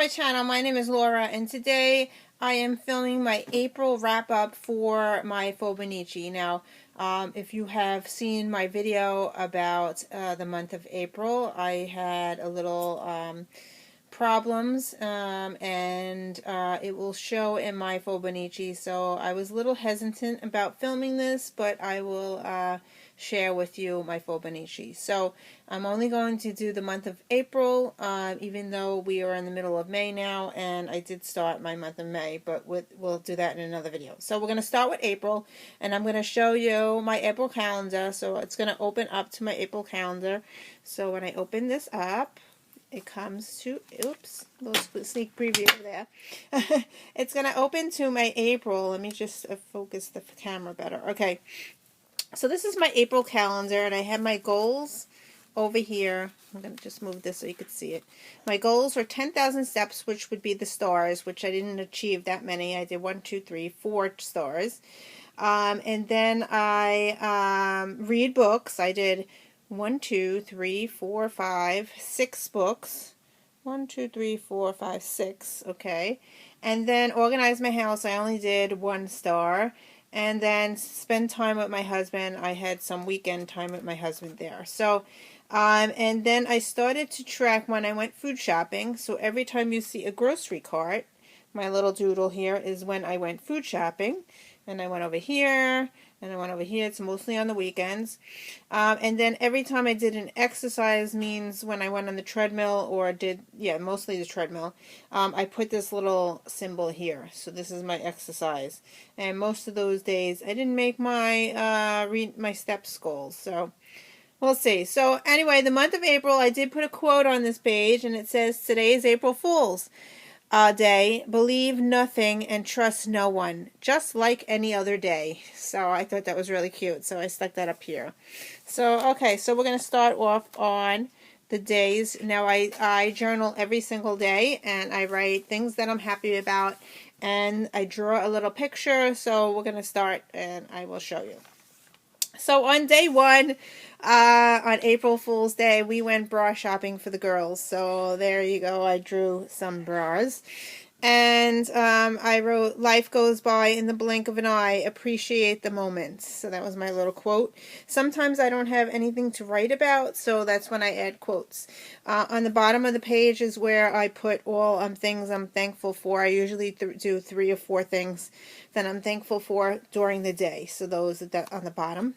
my channel. My name is Laura, and today I am filming my April wrap-up for my Fauxbonichi. Now, if you have seen my video about the month of April, I had a little problems, and it will show in my Fauxbonichi. So I was a little hesitant about filming this, but I will share with you my Fauxbonichi. So I'm only going to do the month of April, even though we are in the middle of May now, and I did start my month of May, but we'll do that in another video. So we're going to start with April, and I'm going to show you my April calendar. So it's going to open up to my April calendar. So when I open this up, it comes to, oops, little sneak preview there. It's going to open to my April. Let me just focus the camera better. Okay, so this is my April calendar, and I have my goals over here. I'm going to just move this so you can see it. My goals are 10,000 steps, which would be the stars, which I didn't achieve that many. I did 1, 2, 3, 4 stars. And then I read books. I did 1, 2, 3, 4, 5, 6 books. 1, 2, 3, 4, 5, 6. Okay. And then organize my house. I only did 1 star. And then spend time with my husband. I had some weekend time with my husband there. So, and then I started to track when I went food shopping. So every time you see a grocery cart, my little doodle here is when I went food shopping. And I went over here, and I went over here. It's mostly on the weekends. And then every time I did an exercise, means when I went on the treadmill or did, yeah, mostly the treadmill, I put this little symbol here. So this is my exercise. And most of those days, I didn't make my my steps goals. So we'll see. So anyway, the month of April, I did put a quote on this page, and it says, "Today is April Fool's Day. Believe nothing and trust no one, just like any other day." So I thought that was really cute, so I stuck that up here. So okay, so we're going to start off on the days. Now I journal every single day, and I write things that I'm happy about, and I draw a little picture. So we're going to start, and I will show you. So on day 1, on April Fool's Day, we went bra shopping for the girls. So there you go. I drew some bras. And I wrote, "Life goes by in the blink of an eye. Appreciate the moment." So that was my little quote. Sometimes I don't have anything to write about, so that's when I add quotes. On the bottom of the page is where I put all things I'm thankful for. I usually do 3 or 4 things that I'm thankful for during the day. So those are on the bottom.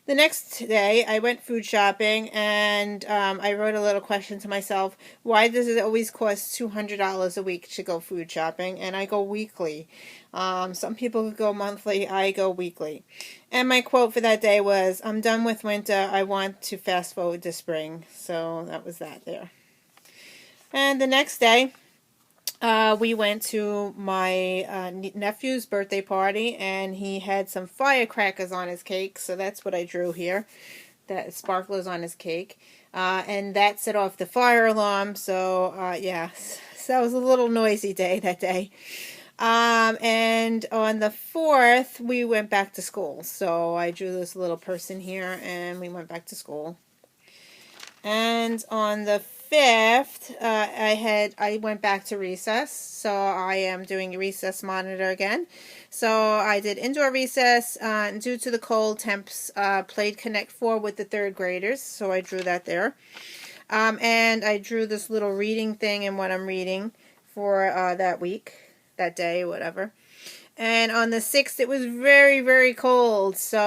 The next day, I went food shopping, and I wrote a little question to myself: why does it always cost $200 a week to go food shopping? And I go weekly. Some people go monthly. I go weekly. And my quote for that day was, "I'm done with winter. I want to fast forward to spring." So that was that there. And the next day, we went to my nephew's birthday party, and he had some firecrackers on his cake, so that's what I drew here, that sparklers on his cake, and that set off the fire alarm. So yeah, so it was a little noisy day that day. And on the 4th, we went back to school, so I drew this little person here, and we went back to school. And on the 5th, I went back to recess, so I am doing a recess monitor again. So I did indoor recess. Due to the cold temps, played Connect 4 with the 3rd graders, so I drew that there. And I drew this little reading thing and what I'm reading for that week, that day, whatever. And on the 6th, it was very, very cold, so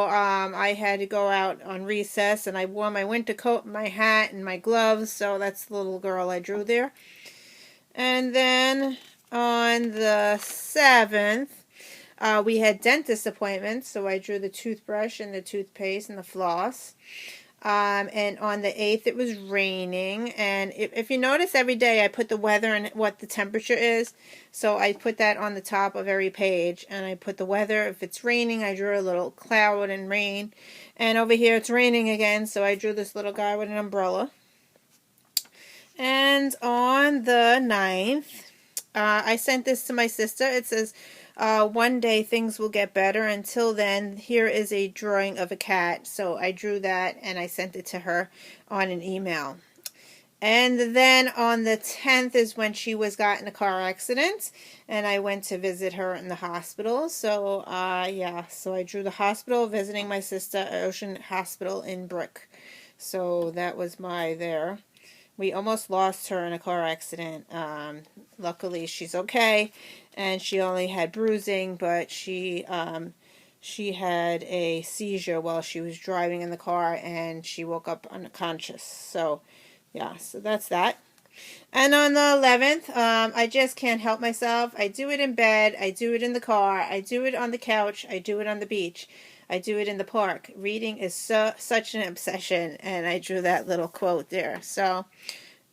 I had to go out on recess, and I wore my winter coat, my hat, and my gloves, so that's the little girl I drew there. And then on the 7th, we had dentist appointments, so I drew the toothbrush and the toothpaste and the floss. And on the 8th, it was raining, and if you notice, every day I put the weather and what the temperature is, so I put that on the top of every page, and I put the weather. If it's raining, I drew a little cloud and rain, and over here it's raining again, so I drew this little guy with an umbrella. And on the 9th, I sent this to my sister. It says, "One day things will get better. Until then, here is a drawing of a cat." So I drew that, and I sent it to her on an email. And then on the 10th is when she got in a car accident, and I went to visit her in the hospital. So, yeah, so I drew the hospital, visiting my sister at Ocean Hospital in Brick. So that was my there. We almost lost her in a car accident. Luckily, she's okay, and she only had bruising, but she had a seizure while she was driving in the car, and she woke up unconscious. So, yeah, so that's that. And on the 11th, I just can't help myself. I do it in bed. I do it in the car. I do it on the couch. I do it on the beach. I do it in the park. Reading is such an obsession, and I drew that little quote there. So,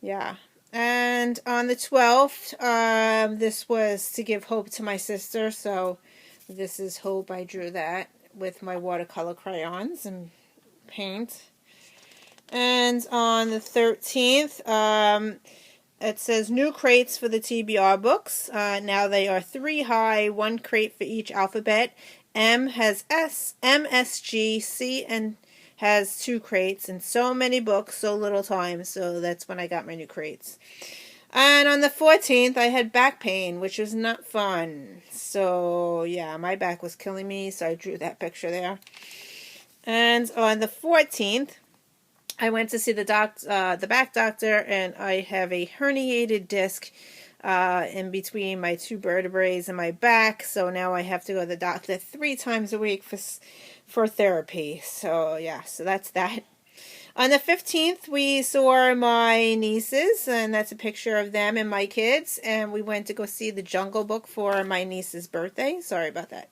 yeah. And on the 12th, this was to give hope to my sister. So, this is hope. I drew that with my watercolor crayons and paint. And on the 13th, it says new crates for the TBR books. Now they are 3 high, 1 crate for each alphabet. M has S, M, S, G, C, and has 2 crates. And so many books, so little time. So that's when I got my new crates. And on the 14th, I had back pain, which was not fun. So, yeah, my back was killing me, so I drew that picture there. And on the 14th, I went to see the back doctor, and I have a herniated disc in between my 2 vertebrae in my back. So now I have to go to the doctor 3 times a week for therapy. So yeah, so that's that. On the 15th, we saw my nieces, and that's a picture of them and my kids. And we went to go see the Jungle Book for my niece's birthday. Sorry about that.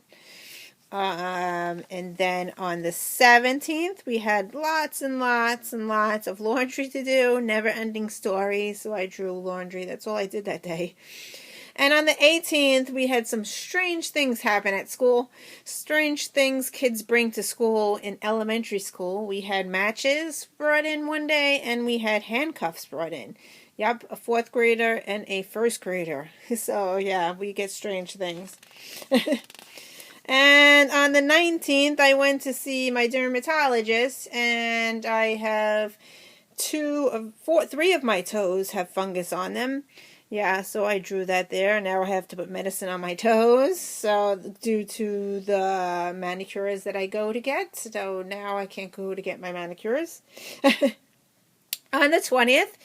And then on the 17th, we had lots and lots and lots of laundry to do, never-ending story, so I drew laundry. That's all I did that day. And on the 18th, we had some strange things happen at school. Strange things kids bring to school in elementary school. We had matches brought in one day, and we had handcuffs brought in. Yep, a 4th grader and a 1st grader. So, yeah, we get strange things. And on the 19th, I went to see my dermatologist, and I have 3 of my toes have fungus on them. Yeah, so I drew that there. Now I have to put medicine on my toes, so due to the manicures that I go to get. So now I can't go to get my manicures. On the 20th,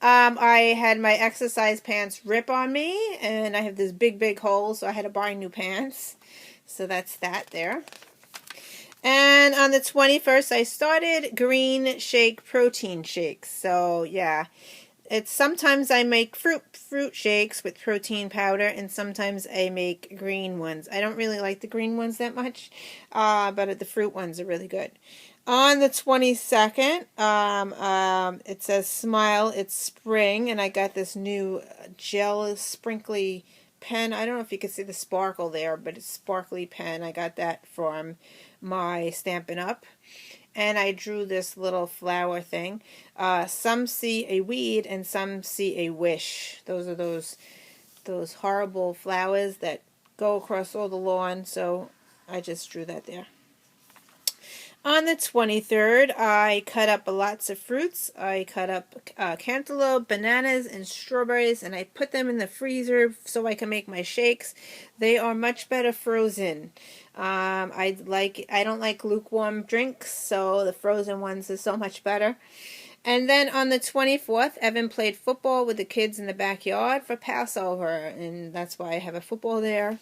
I had my exercise pants rip on me, and I have this big, big hole, so I had to buy new pants. So that's that there. And on the 21st, I started green shake protein shakes. So yeah, it's sometimes I make fruit shakes with protein powder, and sometimes I make green ones. I don't really like the green ones that much, but the fruit ones are really good. On the 22nd, it says smile, it's spring, and I got this new gel sprinkly pen. I don't know if you can see the sparkle there, but it's sparkly pen. I got that from my Stampin' Up. And I drew this little flower thing. Some see a weed and some see a wish. Those are those horrible flowers that go across all the lawn. So I just drew that there. On the 23rd, I cut up lots of fruits. I cut up cantaloupe, bananas, and strawberries, and I put them in the freezer so I can make my shakes. They are much better frozen. I don't like lukewarm drinks, so the frozen ones are so much better. And then on the 24th, Evan played football with the kids in the backyard for Passover, and that's why I have a football there.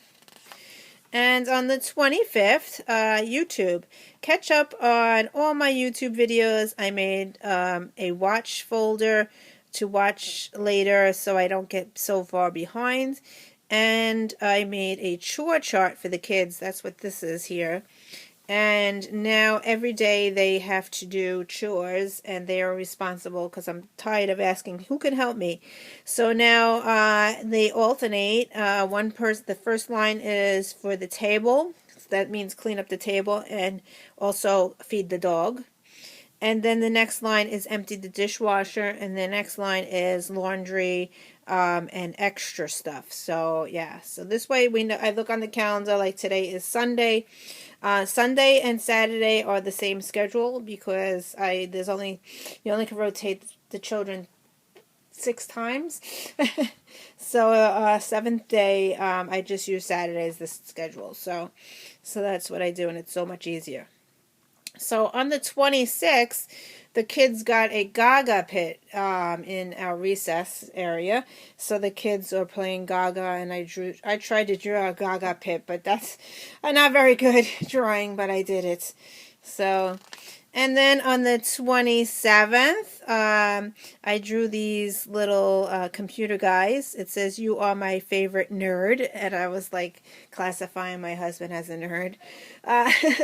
And on the 25th, YouTube. Catch up on all my YouTube videos. I made a watch folder to watch later so I don't get so far behind. And I made a chore chart for the kids. That's what this is here. And now every day they have to do chores, and they are responsible because I'm tired of asking who can help me. So now they alternate. The first line is for the table. That means clean up the table and also feed the dog. And then the next line is empty the dishwasher, and the next line is laundry and extra stuff. So yeah, so this way we know. I look on the calendar, like today is Sunday. Sunday and Saturday are the same schedule because you only can rotate the children 6 times. So seventh day, I just use Saturday as the schedule. So that's what I do, and it's so much easier. So on the 26th, the kids got a Gaga pit in our recess area. So the kids are playing Gaga, and I tried to draw a Gaga pit, but that's I'm not very good drawing, but I did it. So, and then on the 27th, I drew these little computer guys. It says, "You are my favorite nerd," and I was like classifying my husband as a nerd.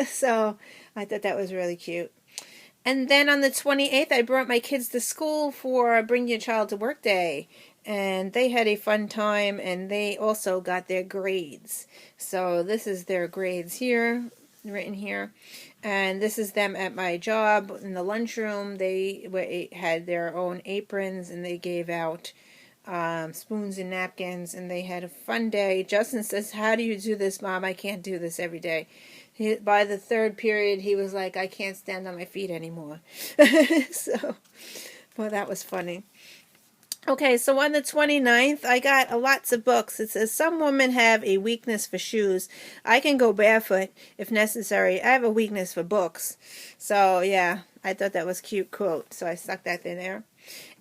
So I thought that was really cute. And then on the 28th, I brought my kids to school for Bring Your Child to Work Day. And they had a fun time, and they also got their grades. So this is their grades here, written here. And this is them at my job in the lunchroom. They had their own aprons, and they gave out spoons and napkins, and they had a fun day. Justin says, "How do you do this, Mom? I can't do this every day." By the third period, he was like, "I can't stand on my feet anymore." So, well, that was funny. Okay, so on the 29th, I got lots of books. It says, "Some women have a weakness for shoes. I can go barefoot if necessary. I have a weakness for books." So, yeah, I thought that was a cute quote, so I stuck that in there.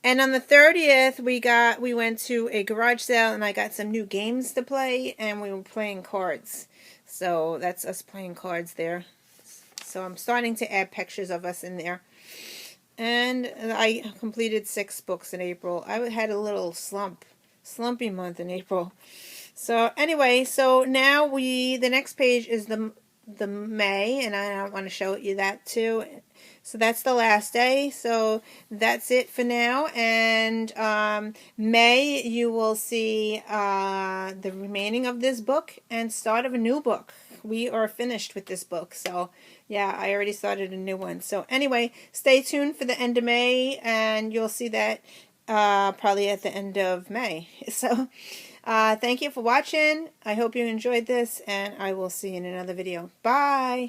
And on the 30th, we went to a garage sale, and I got some new games to play, and we were playing cards. So that's us playing cards there. So I'm starting to add pictures of us in there. And I completed 6 books in April. I had a little slumpy month in April. So anyway, so now the next page is the May, and I want to show you that too. So that's the last day. So that's it for now. And May, you will see the remaining of this book and start of a new book. We are finished with this book. So yeah, I already started a new one. So anyway, stay tuned for the end of May, and you'll see that probably at the end of May. So thank you for watching. I hope you enjoyed this, and I will see you in another video. Bye!